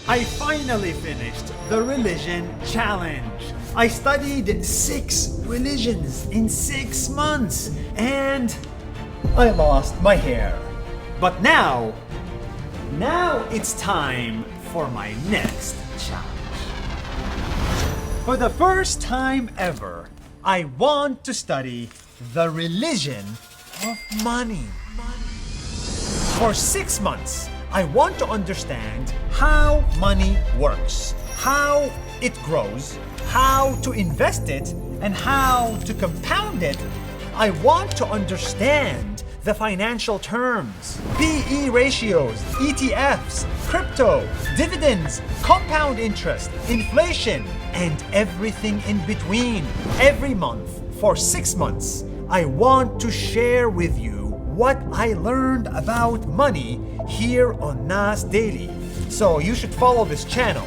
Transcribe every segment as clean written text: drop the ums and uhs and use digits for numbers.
I finally finished the religion challenge. I studied 6 religions in 6 months and I lost my hair. But now it's time for my next challenge. For the first time ever, I want to study the religion of money. For 6 months, I want to understand how money works, how it grows, how to invest it, and how to compound it. I want to understand the financial terms, PE ratios, ETFs, crypto, dividends, compound interest, inflation, and everything in between. Every month for 6 months, I want to share with you what I learned about money here on NAS Daily. So you should follow this channel.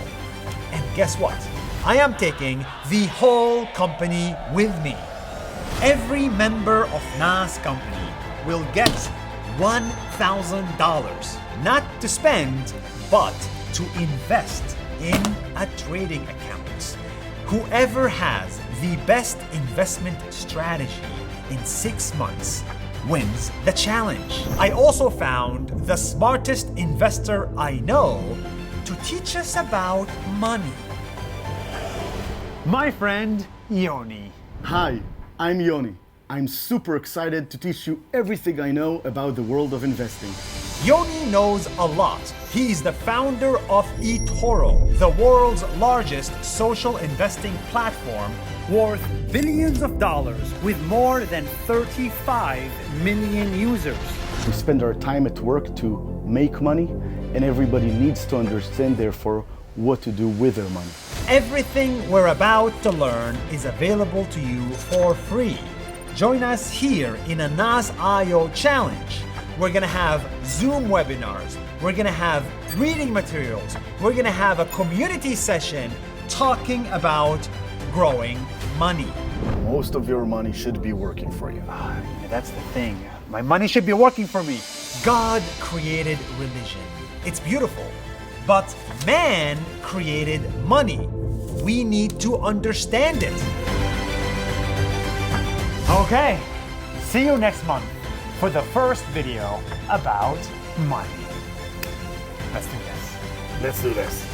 And guess what? I am taking the whole company with me. Every member of NAS company will get $1,000, not to spend, but to invest in a trading account. Whoever has the best investment strategy in 6 months wins the challenge. I also found the smartest investor I know to teach us about money. My friend, Yoni. Hi, I'm Yoni. I'm super excited to teach you everything I know about the world of investing. Yoni knows a lot. He is the founder of eToro, the world's largest social investing platform worth billions of dollars with more than 35 million users. We spend our time at work to make money, and everybody needs to understand, therefore, what to do with their money. Everything we're about to learn is available to you for free. Join us here in a NAS.io challenge. We're gonna have Zoom webinars. We're gonna have reading materials. We're gonna have a community session talking about growing money. Most of your money should be working for you. That's the thing. My money should be working for me. God created religion. It's beautiful. But man created money. We need to understand it. Okay, see you next month for the first video about money. Let's do this. Let's do this.